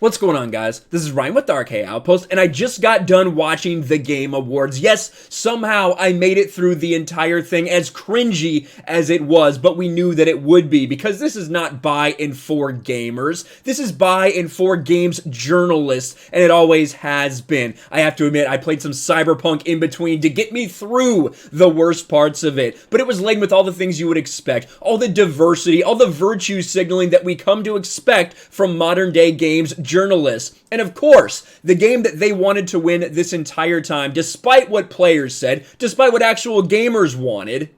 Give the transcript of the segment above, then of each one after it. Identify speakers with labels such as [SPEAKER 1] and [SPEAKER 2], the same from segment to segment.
[SPEAKER 1] What's going on, guys? This is Ryan with the RK Outpost, and I just got done watching the Game Awards. Yes, somehow I made it through the entire thing, as cringy as it was, but we knew that it would be, because this is not by and for gamers. This is by and for games journalists, and it always has been. I have to admit, I played some Cyberpunk in between to get me through the worst parts of it, but it was laden with all the things you would expect, all the diversity, all the virtue signaling that we come to expect from modern-day games journalists. And of course, the game that they wanted to win this entire time, despite what players said, despite what actual gamers wanted,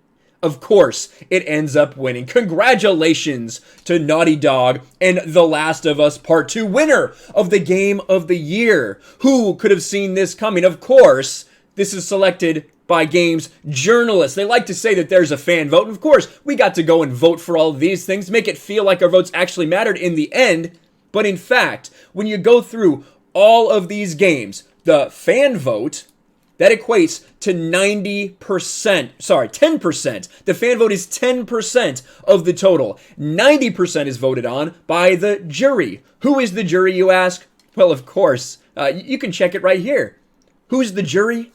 [SPEAKER 1] of course, it ends up winning. Congratulations to Naughty Dog and The Last of Us Part 2, winner of the Game of the Year. Who could have seen this coming? Of course, this is selected by games journalists. They like to say that there's a fan vote. And of course, we got to go and vote for all of these things, make it feel like our votes actually mattered in the end. But in fact, when you go through all of these games, the fan vote, that equates to 10%. The fan vote is 10% of the total. 90% is voted on by the jury. Who is the jury, you ask? Well, of course, you can check it right here. Who's the jury?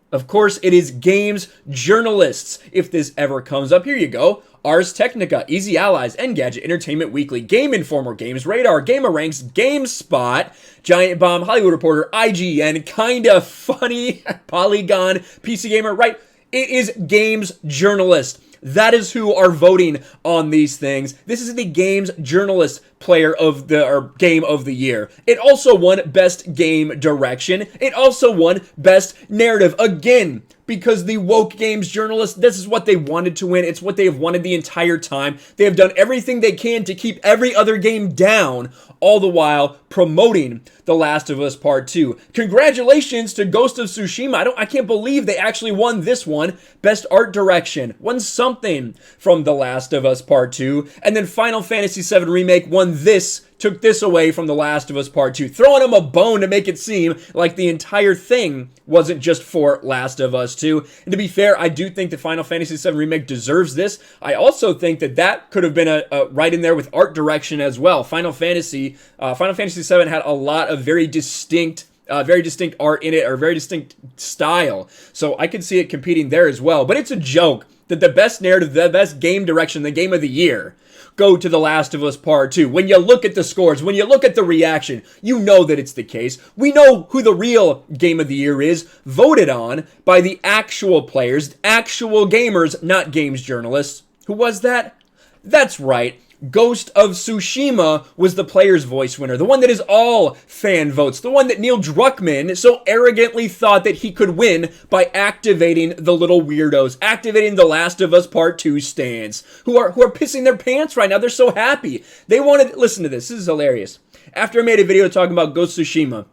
[SPEAKER 1] Of course, it is games journalists. If this ever comes up, here you go. Ars Technica, Easy Allies, Engadget, Entertainment Weekly, Game Informer, Games Radar, GamerRanks, GameSpot, Giant Bomb, Hollywood Reporter, IGN, Kinda Funny, Polygon, PC Gamer, right? It is games journalists. That is who are voting on these things. This is the games journalist player of the, or game of the year. It also won Best Game Direction. It also won Best Narrative. Again, because the woke games journalists, this is what they wanted to win. It's what they have wanted the entire time. They have done everything they can to keep every other game down, all the while promoting The Last of Us Part 2. Congratulations to Ghost of Tsushima. I can't believe they actually won this one. Best Art Direction. Won something from The Last of Us Part 2. And then Final Fantasy VII Remake won this. Took this away from The Last of Us Part 2, throwing them a bone to make it seem like the entire thing wasn't just for Last of Us 2. And to be fair, I do think that Final Fantasy VII Remake deserves this. I also think that that could have been a right in there with art direction as well. Final Fantasy VII had a lot of very distinct art in it, or very distinct style. So I could see it competing there as well. But it's a joke that the best narrative, the best game direction, the game of the year, go to The Last of Us Part 2. When you look at the scores, when you look at the reaction, you know that it's the case. We know who the real Game of the Year is, voted on by the actual players, actual gamers, not games journalists. Who was that? That's right. Ghost of Tsushima was the player's voice winner, the one that is all fan votes, the one that Neil Druckmann so arrogantly thought that he could win by activating the little weirdos, activating The Last of Us Part 2 stands, who are pissing their pants right now. They're so happy. They wanted, listen to this is hilarious. After I made a video talking about Ghost of Tsushima,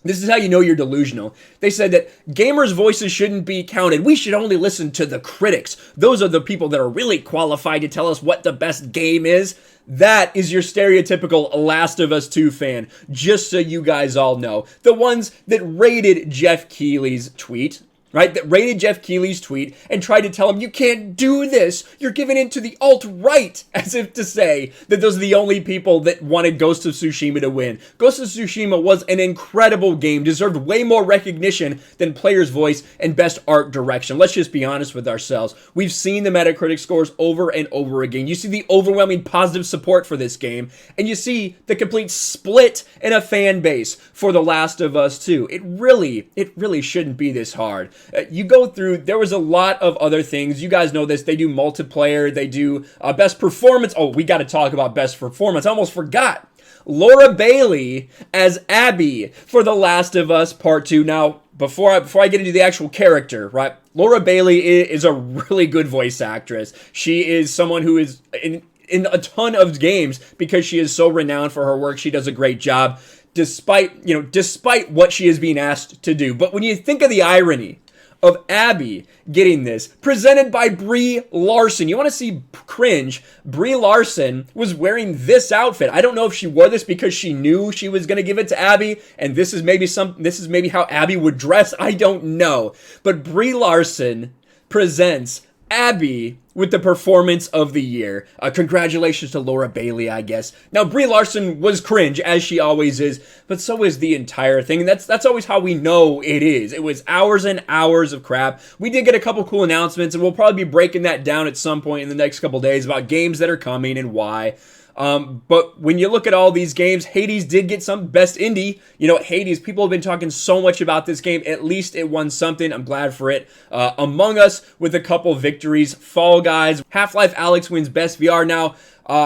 [SPEAKER 1] this is how you know you're delusional. They said that gamers' voices shouldn't be counted. We should only listen to the critics. Those are the people that are really qualified to tell us what the best game is. That is your stereotypical Last of Us 2 fan, just so you guys all know. The ones that rated Jeff Keighley's tweet, right? That rated Jeff Keighley's tweet and tried to tell him, you can't do this. You're giving in to the alt-right, as if to say that those are the only people that wanted Ghost of Tsushima to win. Ghost of Tsushima was an incredible game, deserved way more recognition than player's voice and best art direction. Let's just be honest with ourselves. We've seen the Metacritic scores over and over again. You see the overwhelming positive support for this game, and you see the complete split in a fan base for The Last of Us 2. It really shouldn't be this hard. You go through, there was a lot of other things. You guys know this. They do multiplayer. They do best performance. Oh, we got to talk about best performance. I almost forgot. Laura Bailey as Abby for The Last of Us Part 2. Now, before I get into the actual character, right? Laura Bailey is a really good voice actress. She is someone who is in a ton of games because she is so renowned for her work. She does a great job despite what she is being asked to do. But when you think of the irony of Abby getting this, presented by Brie Larson. You want to see cringe? Brie Larson was wearing this outfit. I don't know if she wore this because she knew she was going to give it to Abby, and this is maybe how Abby would dress. I don't know. But Brie Larson presents Abby with the performance of the year. Congratulations to Laura Bailey, I guess. Now, Brie Larson was cringe, as she always is, but so is the entire thing. And that's always how we know it is. It was hours and hours of crap. We did get a couple cool announcements, and we'll probably be breaking that down at some point in the next couple days about games that are coming and why. But when you look at all these games, Hades did get some best indie. You know, Hades, people have been talking so much about this game. At least it won something. I'm glad for it. Among Us with a couple victories. Fall Guys. Half-Life Alyx wins best VR. Now,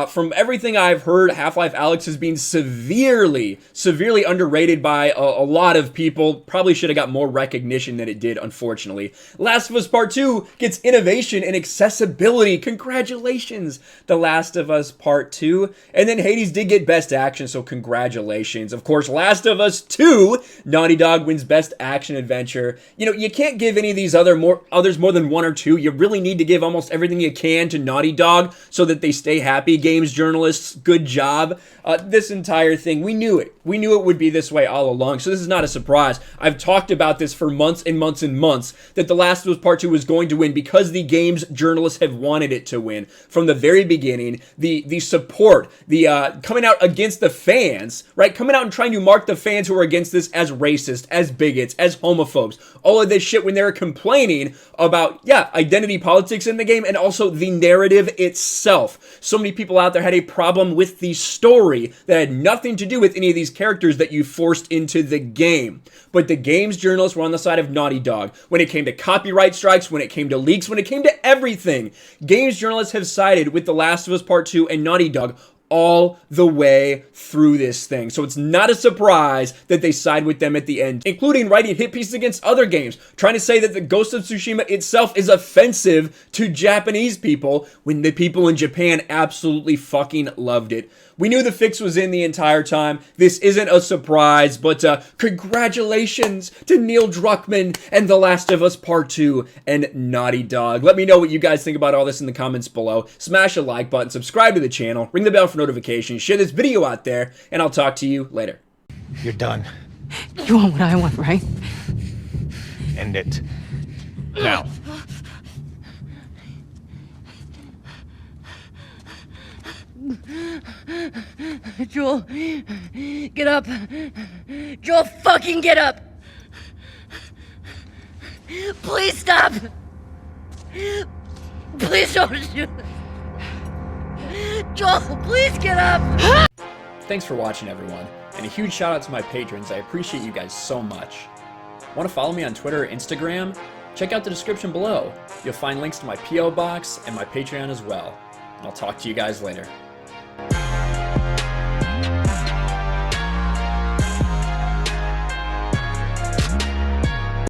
[SPEAKER 1] from everything I've heard, Half-Life Alyx has been severely underrated by a lot of people. Probably should have got more recognition than it did, unfortunately. Last of Us Part 2 gets innovation and accessibility. Congratulations, The Last of Us Part 2. And then Hades did get Best Action, so congratulations. Of course, Last of Us 2, Naughty Dog wins Best Action Adventure. You know, you can't give any of these others more than 1 or 2. You really need to give almost everything you can to Naughty Dog so that they stay happy. Games journalists, good job. This entire thing, we knew it. We knew it would be this way all along, so this is not a surprise. I've talked about this for months and months and months, that The Last of Us Part 2 was going to win because the games journalists have wanted it to win. From the very beginning, the support, the coming out against the fans, right? Coming out and trying to mark the fans who are against this as racist, as bigots, as homophobes. All of this shit when they're complaining about, yeah, identity politics in the game and also the narrative itself. So many people out there had a problem with the story that had nothing to do with any of these characters that you forced into the game. But the games journalists were on the side of Naughty Dog. When it came to copyright strikes, when it came to leaks, when it came to everything, games journalists have sided with The Last of Us Part 2 and Naughty Dog all the way through this thing. So it's not a surprise that they side with them at the end, including writing hit pieces against other games, trying to say that the Ghost of Tsushima itself is offensive to Japanese people when the people in Japan absolutely fucking loved it. We knew the fix was in the entire time. This isn't a surprise, but congratulations to Neil Druckmann and The Last of Us Part 2 and Naughty Dog. Let me know what you guys think about all this in the comments below. Smash a like button, subscribe to the channel, ring the bell for notifications, share this video out there, and I'll talk to you later.
[SPEAKER 2] You're done.
[SPEAKER 3] You want what I want, right?
[SPEAKER 2] End it. Now.
[SPEAKER 3] Joel, get up. Joel, fucking get up. Please stop. Please don't shoot. Joel, please get up.
[SPEAKER 1] Thanks for watching, everyone, and a huge shout out to my patrons. I appreciate you guys so much. Want to follow me on Twitter or Instagram? Check out the description below. You'll find links to my P.O. box and my Patreon as well. And I'll talk to you guys later.